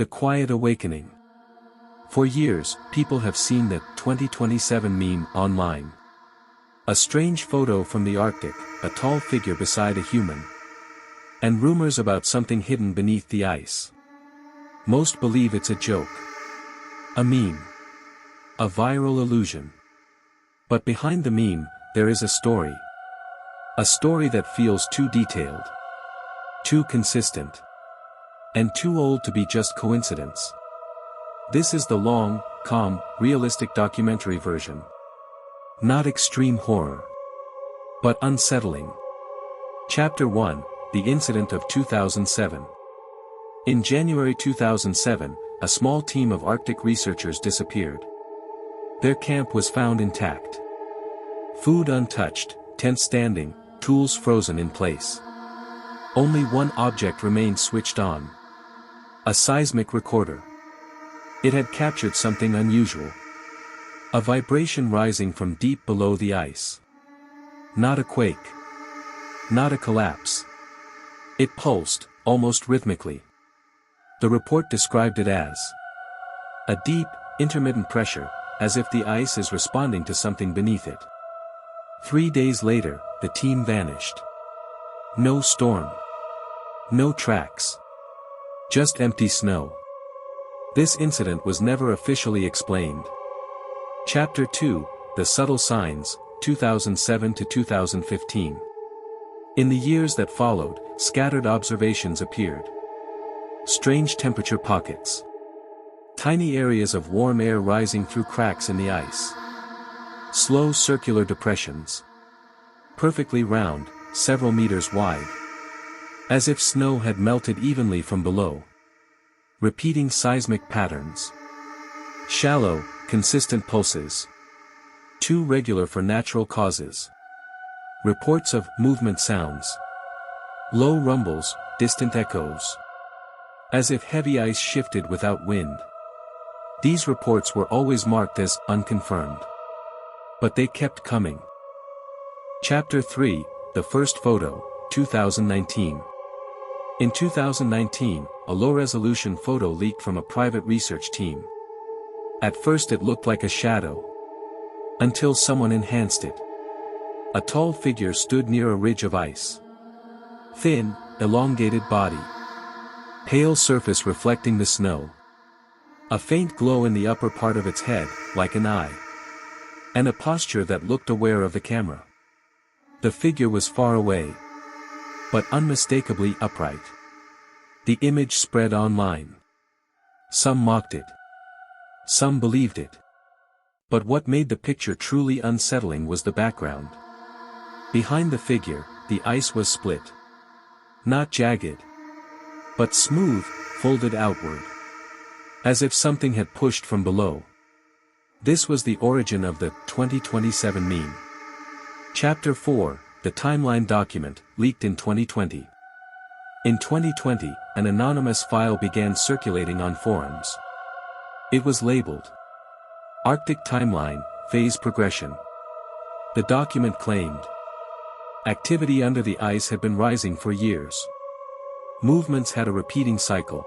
The Quiet Awakening. For years, people have seen the 2027 meme online. A strange photo from the Arctic, a tall figure beside a human. And rumors about something hidden beneath the ice. Most believe it's a joke. A meme. A viral illusion. But behind the meme, there is a story. A story that feels too detailed. Too consistent. And too old to be just coincidence. This is the long, calm, realistic documentary version. Not extreme horror. But unsettling. Chapter 1, The Incident of 2007. In January 2007, a small team of Arctic researchers disappeared. Their camp was found intact. Food untouched, tent standing, tools frozen in place. Only one object remained switched on. A seismic recorder. It had captured something unusual. A vibration rising from deep below the ice. Not a quake. Not a collapse. It pulsed, almost rhythmically. The report described it as a deep, intermittent pressure, as if the ice is responding to something beneath it. 3 days later, the team vanished. No storm. No tracks. Just empty snow. This incident was never officially explained. Chapter 2, The Subtle Signs, 2007 to 2015. In the years that followed, scattered observations appeared. Strange temperature pockets. Tiny areas of warm air rising through cracks in the ice. Slow circular depressions. Perfectly round, several meters wide. As if snow had melted evenly from below. Repeating seismic patterns. Shallow, consistent pulses. Too regular for natural causes. Reports of movement sounds. Low rumbles, distant echoes. As if heavy ice shifted without wind. These reports were always marked as unconfirmed. But they kept coming. Chapter 3, The First Photo, 2019. In 2019, a low-resolution photo leaked from a private research team. At first it looked like a shadow. Until someone enhanced it. A tall figure stood near a ridge of ice. Thin, elongated body. Pale surface reflecting the snow. A faint glow in the upper part of its head, like an eye. And a posture that looked aware of the camera. The figure was far away. But unmistakably upright. The image spread online. Some mocked it. Some believed it. But what made the picture truly unsettling was the background. Behind the figure, the ice was split. Not jagged. But smooth, folded outward. As if something had pushed from below. This was the origin of the 2027 meme. Chapter 4, The Timeline Document, leaked in 2020. In 2020, an anonymous file began circulating on forums. It was labeled Arctic Timeline, Phase Progression. The document claimed activity under the ice had been rising for years. Movements had a repeating cycle.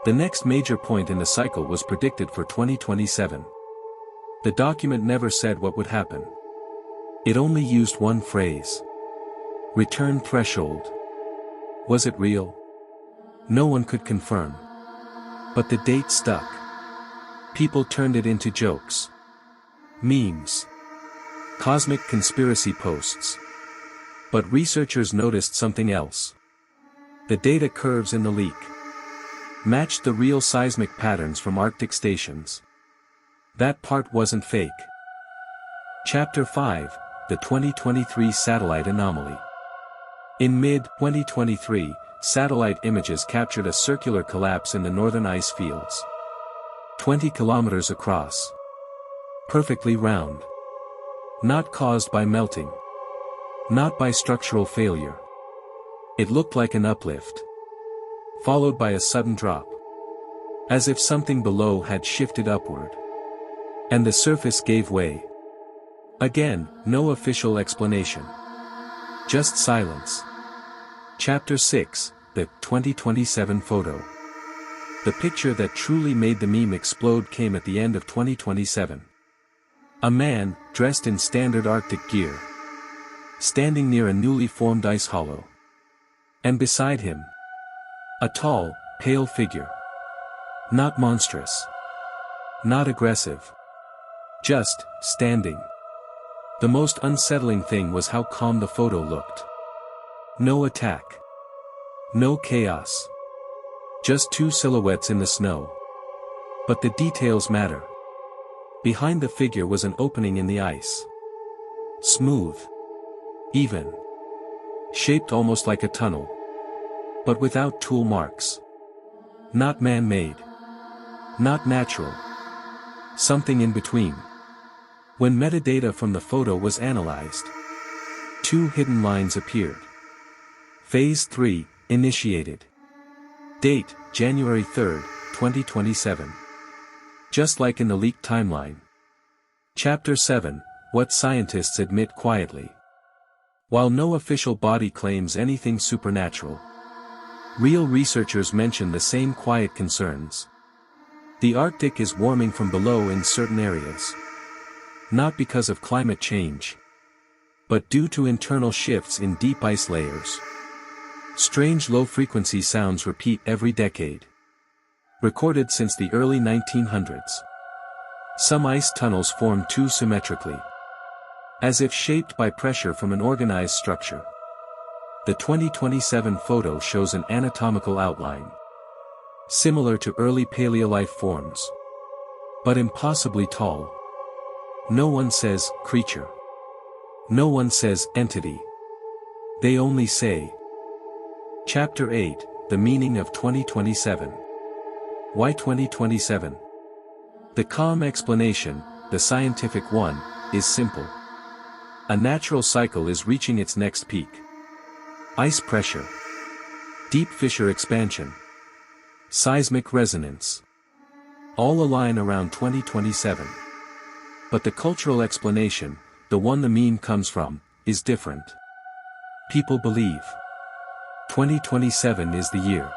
The next major point in the cycle was predicted for 2027. The document never said what would happen. It only used one phrase. Return threshold. Was it real? No one could confirm. But the date stuck. People turned it into jokes. Memes. Cosmic conspiracy posts. But researchers noticed something else. The data curves in the leak matched the real seismic patterns from Arctic stations. That part wasn't fake. Chapter 5, The 2023 Satellite Anomaly. In mid-2023, satellite images captured a circular collapse in the northern ice fields. 20 kilometers across. Perfectly round. Not caused by melting. Not by structural failure. It looked like an uplift. Followed by a sudden drop. As if something below had shifted upward. And the surface gave way. Again, no official explanation. Just silence. Chapter 6, The 2027 Photo. The picture that truly made the meme explode came at the end of 2027. A man, dressed in standard Arctic gear, standing near a newly formed ice hollow. And beside him, a tall, pale figure. Not monstrous. Not aggressive. Just, standing. The most unsettling thing was how calm the photo looked. No attack. No chaos. Just two silhouettes in the snow. But the details matter. Behind the figure was an opening in the ice. Smooth. Even. Shaped almost like a tunnel. But without tool marks. Not man-made. Not natural. Something in between. When metadata from the photo was analyzed, two hidden lines appeared. Phase 3, initiated. Date, January 3, 2027. Just like in the leaked timeline. Chapter 7, What Scientists Admit Quietly. While no official body claims anything supernatural, real researchers mention the same quiet concerns. The Arctic is warming from below in certain areas. Not because of climate change, but due to internal shifts in deep ice layers. Strange low-frequency sounds repeat every decade. Recorded since the early 1900s. Some ice tunnels form too symmetrically, as if shaped by pressure from an organized structure. The 2027 photo shows an anatomical outline, similar to early paleolife forms, but impossibly tall. No one says, creature. No one says, entity. They only say. Chapter 8, The Meaning of 2027. Why 2027? The calm explanation, the scientific one, is simple. A natural cycle is reaching its next peak. Ice pressure. Deep fissure expansion. Seismic resonance. All align around 2027. But the cultural explanation, the one the meme comes from, is different. People believe 2027 is the year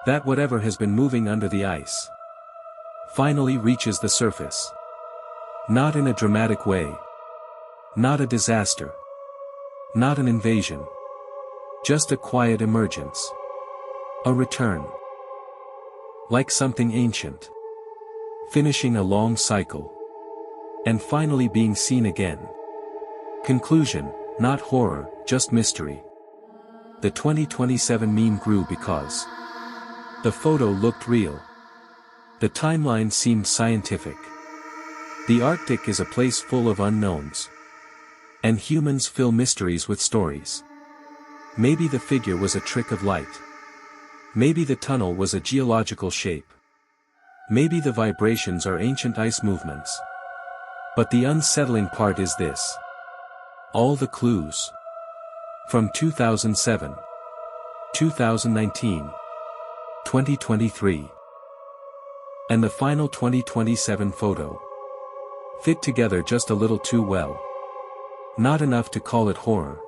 that whatever has been moving under the ice finally reaches the surface. Not in a dramatic way. Not a disaster. Not an invasion. Just a quiet emergence. A return. Like something ancient. Finishing a long cycle. And finally being seen again. Conclusion, not horror, just mystery. The 2027 meme grew because the photo looked real. The timeline seemed scientific. The Arctic is a place full of unknowns. And humans fill mysteries with stories. Maybe the figure was a trick of light. Maybe the tunnel was a geological shape. Maybe the vibrations are ancient ice movements. But the unsettling part is this. All the clues. From 2007, 2019, 2023, and the final 2027 photo fit together just a little too well. Not enough to call it horror.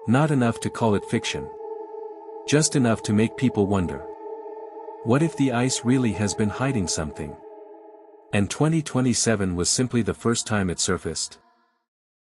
Not enough to call it fiction. Just enough to make people wonder. What if the ice really has been hiding something? And 2027 was simply the first time it surfaced?